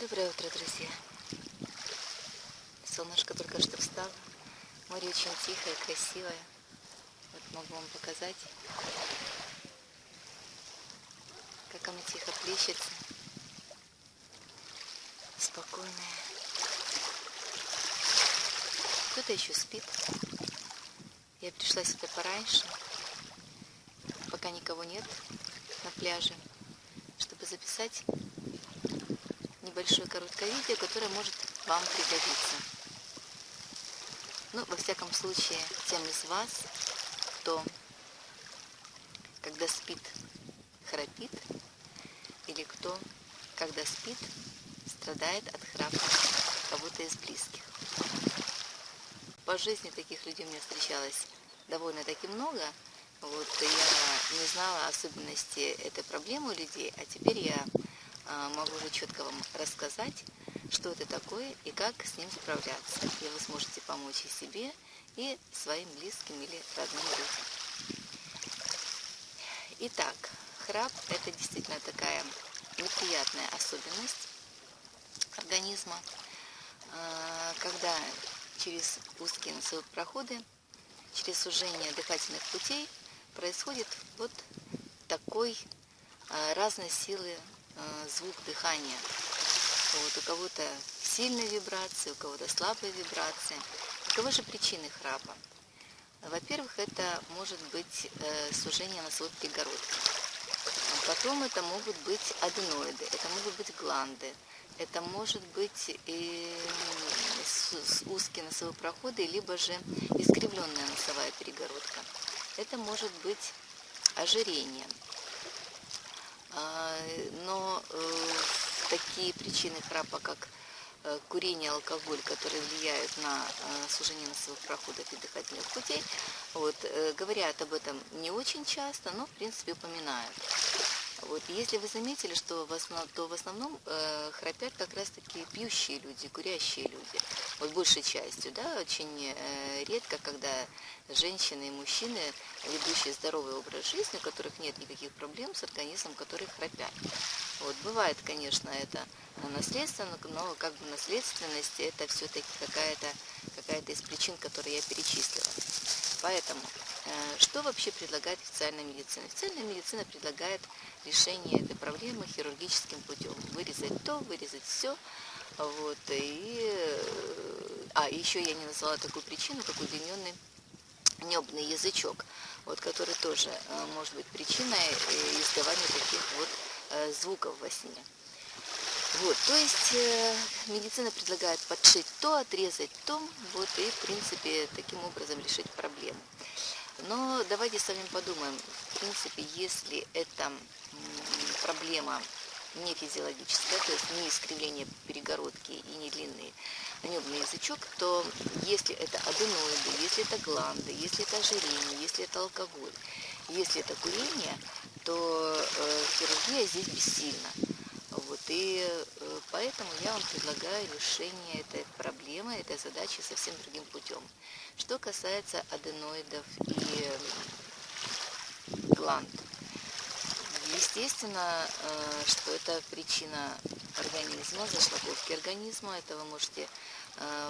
Доброе утро, друзья! Солнышко только что встало. Море очень тихое, красивое. Вот могу вам показать, как оно тихо плещется. Спокойное. Кто-то еще спит. Я пришла сюда пораньше, пока никого нет на пляже, чтобы записать небольшое короткое видео, которое может вам пригодиться. Ну, во всяком случае, тем из вас, кто, когда спит, храпит, или кто, когда спит, страдает от храпа кого-то из близких. По жизни таких людей у меня встречалось довольно-таки много. Вот, я не знала особенности этой проблемы у людей, а теперь я могу уже четко вам рассказать, что это такое и как с ним справляться. И вы сможете помочь и себе, и своим близким или родным людям. Итак, храп – это действительно такая неприятная особенность организма, когда через узкие носовые проходы, через сужение дыхательных путей происходит вот такой разной силы звук дыхания. Вот, у кого-то сильные вибрации, у кого-то слабые вибрации. Каковы же причины храпа? Во-первых, это может быть сужение носовой перегородки. Потом это могут быть аденоиды, это могут быть гланды, это может быть и узкие носовые проходы, либо же искривленная носовая перегородка. Это может быть ожирение. Но такие причины храпа, как курение, алкоголь, которые влияют на сужение носовых проходов и дыхательных путей, вот, говорят об этом не очень часто, но в принципе упоминают. Вот, если вы заметили, что в основном храпят как раз таки пьющие люди, курящие люди. Вот большей частью, да, очень редко, когда женщины и мужчины, ведущие здоровый образ жизни, у которых нет никаких проблем с организмом, которые храпят. Вот, бывает, конечно, это наследственно, но как бы наследственность это все-таки какая-то из причин, которые я перечислила. Поэтому, что вообще предлагает официальная медицина? Официальная медицина предлагает решение этой проблемы хирургическим путем. Вырезать то, вырезать все. Вот, еще я не назвала такую причину, как удлиненный небный язычок, вот, который тоже может быть причиной издавания таких вот звуков во сне. Вот, то есть медицина предлагает подшить то, отрезать то, вот, и в принципе таким образом решить проблему. Но давайте с вами подумаем, в принципе, если эта проблема не физиологическая, то есть не искривление перегородки и не длинный небный язычок, то если это аденоиды, если это гланды, если это ожирение, если это алкоголь, если это курение, то хирургия здесь бессильна. Вот, и поэтому я вам предлагаю решение этой проблемы, этой задачи совсем другим путем. Что касается аденоидов и гланд, естественно, что это причина организма, зашлаковки организма. Это вы можете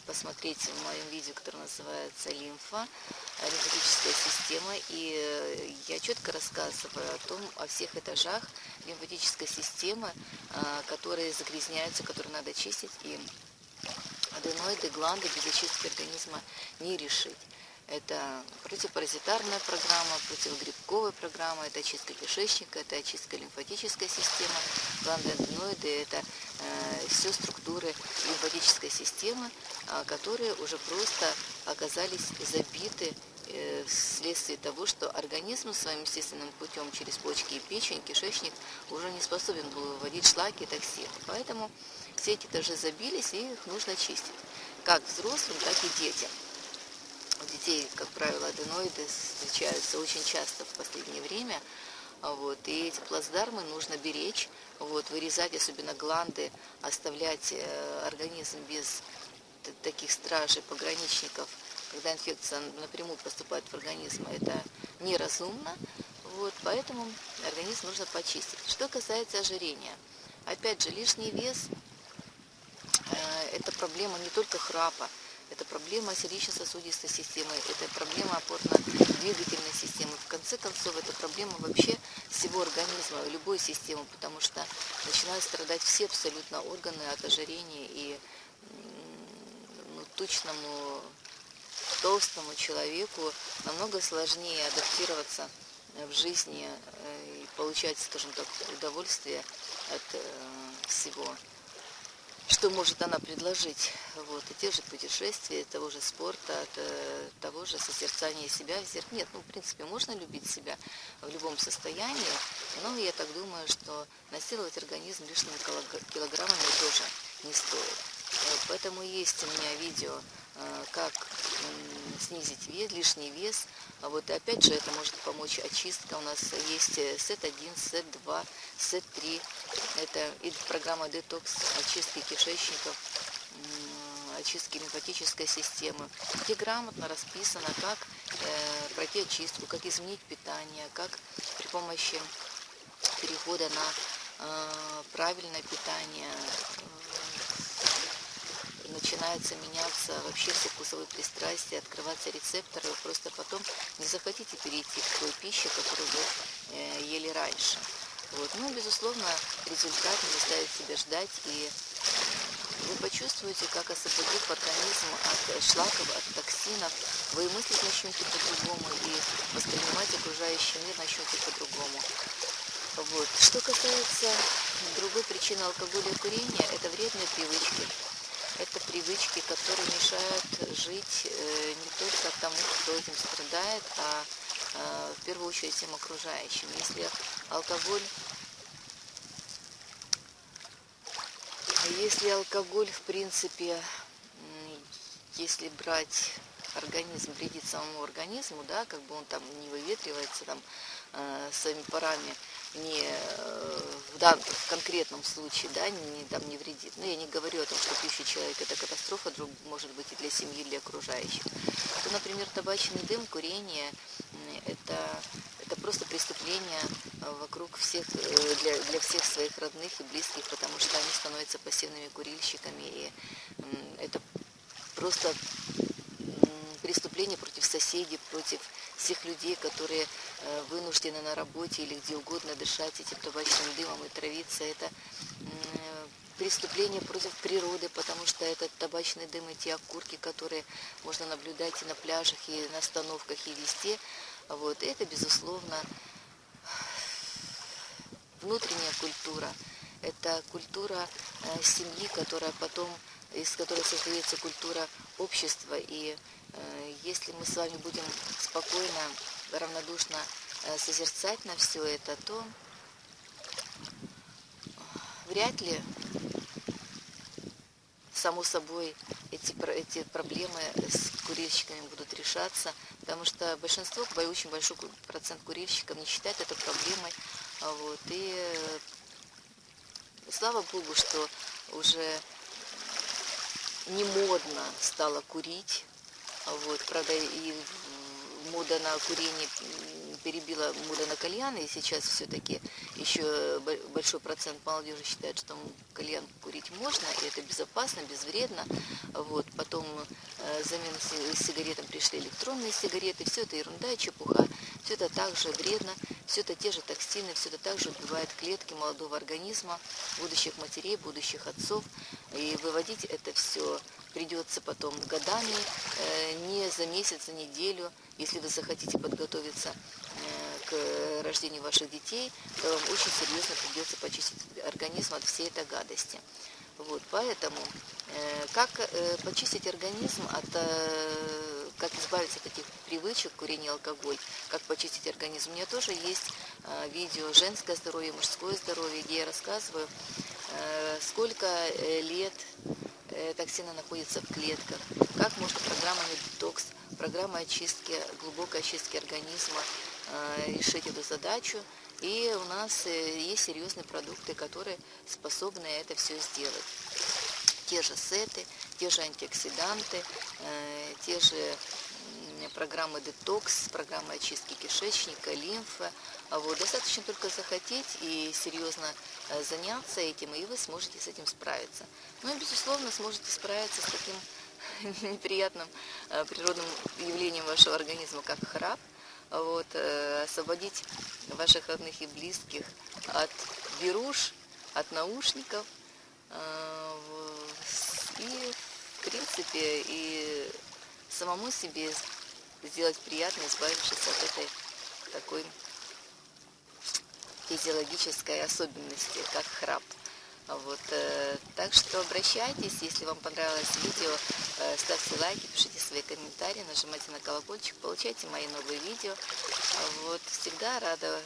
посмотреть в моем видео, которое называется лимфатическая система. И я четко рассказываю о всех этажах лимфатической системы, которые загрязняются, которые надо чистить. И аденоиды, гланды без очистки организма не решить. Это противопаразитарная программа, противогрибковая программа, это очистка кишечника, это очистка лимфатической системы. Гланды, аденоиды – это все структуры лимфатической системы, которые уже просто оказались забиты вследствие того, что организм своим естественным путем через почки и печень, кишечник уже не способен был выводить шлаки и токсины. Поэтому все эти этажи забились, и их нужно чистить. Как взрослым, так и детям. У детей, как правило, аденоиды встречаются очень часто в последнее время. Вот, и эти плацдармы нужно беречь, вот, вырезать, особенно гланды, оставлять организм без таких стражей, пограничников, когда инфекция напрямую поступает в организм, это неразумно. Вот, поэтому организм нужно почистить. Что касается ожирения, опять же, лишний вес это проблема не только храпа, это проблема сердечно-сосудистой системы, это проблема опорно-двигательной системы. В конце концов, это проблема вообще всего организма, любой системы, потому что начинают страдать все абсолютно органы от ожирения, и тучному, толстому человеку намного сложнее адаптироваться в жизни и получать, скажем так, удовольствие от всего, что может она предложить. Вот. И те же путешествия, того же спорта, от того же созерцания себя. Нет, в принципе, можно любить себя в любом состоянии, но я так думаю, что насиловать организм лишними килограммами тоже не стоит. Поэтому есть у меня видео, как снизить лишний вес. Вот, и опять же, это может помочь очистка. У нас есть сет 1, сет 2, сет 3. Это и программа детокс, очистки кишечников, очистки лимфатической системы, где грамотно расписано, как пройти очистку, как изменить питание, как при помощи перехода на правильное питание начинается меняться вообще все вкусовые пристрастия, открываться рецепторы, вы просто потом не захотите перейти к той пище, которую вы ели раньше. Вот. Ну, безусловно, результат не заставит себя ждать, и вы почувствуете, как освободив организм от шлаков, от токсинов, вы мыслить начнете по-другому и воспринимать окружающий мир начнете по-другому. Вот. Что касается другой причины алкоголя и курения, это вредные привычки. Это привычки, которые мешают жить не только тому, кто этим страдает, а в первую очередь всем окружающим. Если алкоголь, в принципе, если брать организм, вредит самому организму, да, как бы он там не выветривается там своими парами, в конкретном случае, да, не вредит. Но я не говорю о том, что пьющий человек это катастрофа, может быть и для семьи, и для окружающих. То, например, табачный дым, курение это просто преступление вокруг всех, для всех своих родных и близких, потому что они становятся пассивными курильщиками, и это просто преступление против соседей, против всех людей, которые вынуждены на работе или где угодно дышать этим табачным дымом и травиться. Это преступление против природы, потому что этот табачный дым, эти окурки, которые можно наблюдать и на пляжах, и на остановках, и везде. Вот. Это, безусловно, внутренняя культура. Это культура семьи, из которой создается культура общества. И если мы с вами будем спокойно, равнодушно созерцать на все это, то вряд ли, само собой, эти проблемы с курильщиками будут решаться, потому что очень большой процент курильщиков не считает это проблемой. Вот. И слава Богу, что уже не модно стало курить. Вот. Правда, и мода на курение перебила мода на кальяны, и сейчас все-таки еще большой процент молодежи считает, что кальян курить можно, и это безопасно, безвредно. Вот. Потом замену сигаретам пришли электронные сигареты, все это ерунда и чепуха, все это также вредно, все это те же токсины, все это также убивает клетки молодого организма, будущих матерей, будущих отцов, и выводить это все придется потом годами, не за месяц, за неделю. Если вы захотите подготовиться к рождению ваших детей, то вам очень серьезно придется почистить организм от всей этой гадости. Вот, поэтому как почистить организм как избавиться от этих привычек, курения, алкоголь, как почистить организм. У меня тоже есть видео «Женское здоровье», «Мужское здоровье», где я рассказываю, сколько лет токсины находятся в клетках, как можно программами детокс, программой очистки, глубокой очистки организма решить эту задачу. И у нас есть серьезные продукты, которые способны это все сделать. Те же сеты, те же антиоксиданты, те же программы детокс, программы очистки кишечника, лимфы. Вот. Достаточно только захотеть и серьезно заняться этим, и вы сможете с этим справиться. Ну и, безусловно, сможете справиться с таким неприятным природным явлением вашего организма, как храп. Вот, освободить ваших родных и близких от беруш, от наушников, и, в принципе, и самому себе сделать приятно, избавившись от этой такой физиологической особенности, как храп. Вот, так что обращайтесь, если вам понравилось видео, ставьте лайки, пишите свои комментарии, нажимайте на колокольчик, получайте мои новые видео. Вот, всегда рада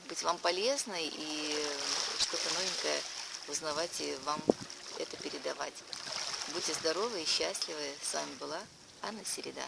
быть вам полезной и что-то новенькое узнавать и вам это передавать. Будьте здоровы и счастливы. С вами была Анна Середа.